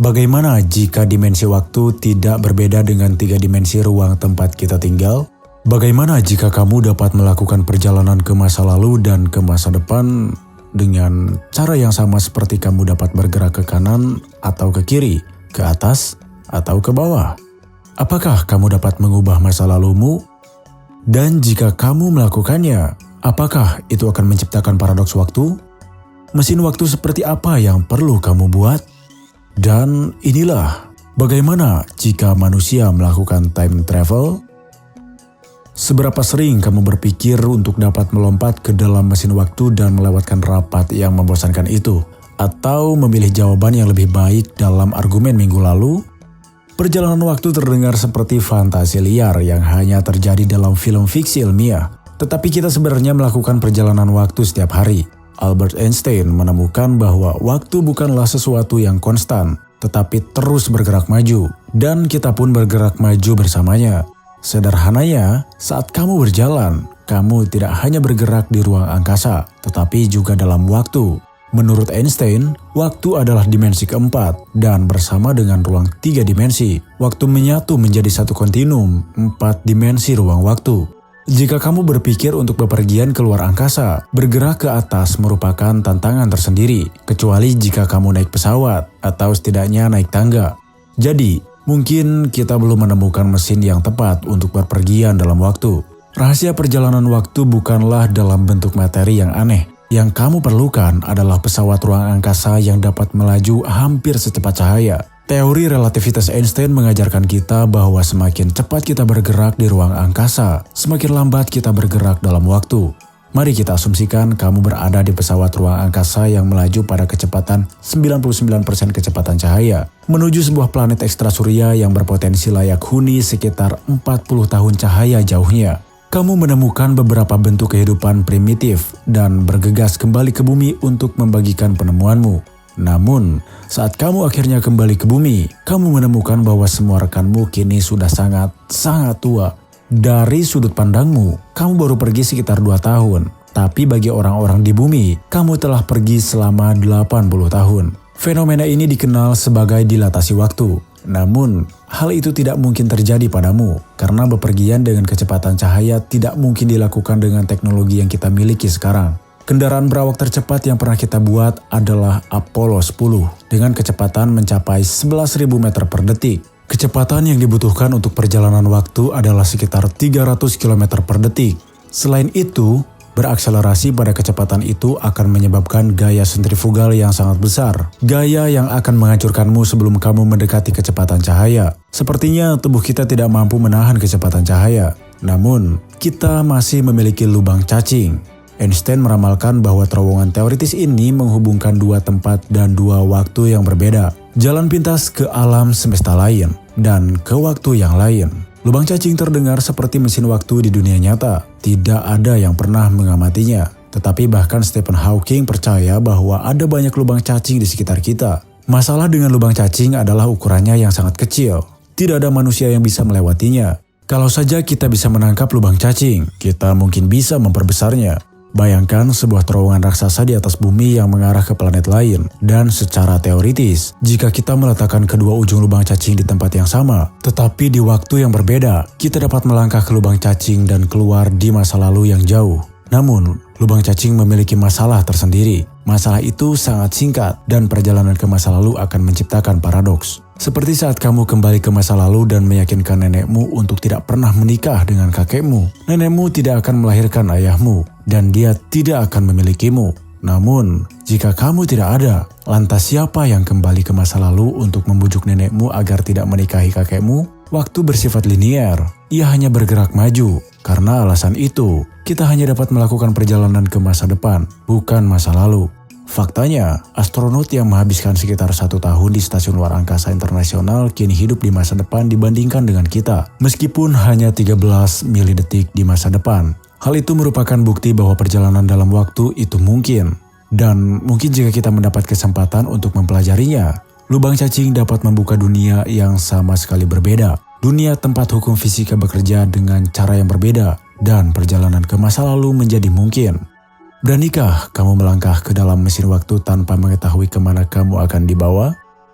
Bagaimana jika dimensi waktu tidak berbeda dengan 3 dimensi ruang tempat kita tinggal? Bagaimana jika kamu dapat melakukan perjalanan ke masa lalu dan ke masa depan dengan cara yang sama seperti kamu dapat bergerak ke kanan atau ke kiri, ke atas atau ke bawah? Apakah kamu dapat mengubah masa lalumu? Dan jika kamu melakukannya, apakah itu akan menciptakan paradoks waktu? Mesin waktu seperti apa yang perlu kamu buat? Dan inilah bagaimana jika manusia melakukan time travel? Seberapa sering kamu berpikir untuk dapat melompat ke dalam mesin waktu dan melewatkan rapat yang membosankan itu? Atau memilih jawaban yang lebih baik dalam argumen minggu lalu? Perjalanan waktu terdengar seperti fantasi liar yang hanya terjadi dalam film fiksi ilmiah. Tetapi kita sebenarnya melakukan perjalanan waktu setiap hari. Albert Einstein menemukan bahwa waktu bukanlah sesuatu yang konstan, tetapi terus bergerak maju. Dan kita pun bergerak maju bersamanya. Sederhananya, saat kamu berjalan, kamu tidak hanya bergerak di ruang angkasa, tetapi juga dalam waktu. Menurut Einstein, waktu adalah dimensi keempat, dan bersama dengan ruang 3 dimensi, waktu menyatu menjadi satu kontinum, 4 dimensi ruang waktu. Jika kamu berpikir untuk bepergian keluar angkasa, bergerak ke atas merupakan tantangan tersendiri, kecuali jika kamu naik pesawat, atau setidaknya naik tangga. Jadi, mungkin kita belum menemukan mesin yang tepat untuk berpergian dalam waktu. Rahasia perjalanan waktu bukanlah dalam bentuk materi yang aneh. Yang kamu perlukan adalah pesawat ruang angkasa yang dapat melaju hampir secepat cahaya. Teori relativitas Einstein mengajarkan kita bahwa semakin cepat kita bergerak di ruang angkasa, semakin lambat kita bergerak dalam waktu. Mari kita asumsikan kamu berada di pesawat ruang angkasa yang melaju pada kecepatan 99% kecepatan cahaya, menuju sebuah planet ekstrasurya yang berpotensi layak huni sekitar 40 tahun cahaya jauhnya. Kamu menemukan beberapa bentuk kehidupan primitif dan bergegas kembali ke bumi untuk membagikan penemuanmu. Namun, saat kamu akhirnya kembali ke bumi, kamu menemukan bahwa semua rekanmu kini sudah sangat tua. Dari sudut pandangmu, kamu baru pergi sekitar 2 tahun. Tapi bagi orang-orang di bumi, kamu telah pergi selama 80 tahun. Fenomena ini dikenal sebagai dilatasi waktu. Namun, hal itu tidak mungkin terjadi padamu, karena bepergian dengan kecepatan cahaya tidak mungkin dilakukan dengan teknologi yang kita miliki sekarang. Kendaraan berawak tercepat yang pernah kita buat adalah Apollo 10, dengan kecepatan mencapai 11.000 meter per detik. Kecepatan yang dibutuhkan untuk perjalanan waktu adalah sekitar 300 km per detik. Selain itu, berakselerasi pada kecepatan itu akan menyebabkan gaya sentrifugal yang sangat besar. Gaya yang akan menghancurkanmu sebelum kamu mendekati kecepatan cahaya. Sepertinya tubuh kita tidak mampu menahan kecepatan cahaya. Namun, kita masih memiliki lubang cacing. Einstein meramalkan bahwa terowongan teoritis ini menghubungkan 2 tempat dan 2 waktu yang berbeda. Jalan pintas ke alam semesta lain dan ke waktu yang lain. Lubang cacing terdengar seperti mesin waktu di dunia nyata. Tidak ada yang pernah mengamatinya. Tetapi bahkan Stephen Hawking percaya bahwa ada banyak lubang cacing di sekitar kita. Masalah dengan lubang cacing adalah ukurannya yang sangat kecil. Tidak ada manusia yang bisa melewatinya. Kalau saja kita bisa menangkap lubang cacing, kita mungkin bisa memperbesarnya. Bayangkan sebuah terowongan raksasa di atas bumi yang mengarah ke planet lain. Dan secara teoritis, jika kita meletakkan kedua ujung lubang cacing di tempat yang sama, tetapi di waktu yang berbeda, kita dapat melangkah ke lubang cacing dan keluar di masa lalu yang jauh. Namun, lubang cacing memiliki masalah tersendiri. Masalah itu sangat singkat dan perjalanan ke masa lalu akan menciptakan paradoks. Seperti saat kamu kembali ke masa lalu dan meyakinkan nenekmu untuk tidak pernah menikah dengan kakekmu. Nenekmu tidak akan melahirkan ayahmu dan dia tidak akan memilikimu. Namun, jika kamu tidak ada, lantas siapa yang kembali ke masa lalu untuk membujuk nenekmu agar tidak menikahi kakekmu? Waktu bersifat linear, ia hanya bergerak maju. Karena alasan itu, kita hanya dapat melakukan perjalanan ke masa depan, bukan masa lalu. Faktanya, astronot yang menghabiskan sekitar 1 tahun di Stasiun Luar Angkasa Internasional kini hidup di masa depan dibandingkan dengan kita, meskipun hanya 13 milidetik di masa depan. Hal itu merupakan bukti bahwa perjalanan dalam waktu itu mungkin. Dan mungkin jika kita mendapat kesempatan untuk mempelajarinya, lubang cacing dapat membuka dunia yang sama sekali berbeda. Dunia tempat hukum fisika bekerja dengan cara yang berbeda, dan perjalanan ke masa lalu menjadi mungkin. Beranikah kamu melangkah ke dalam mesin waktu tanpa mengetahui kemana kamu akan dibawa?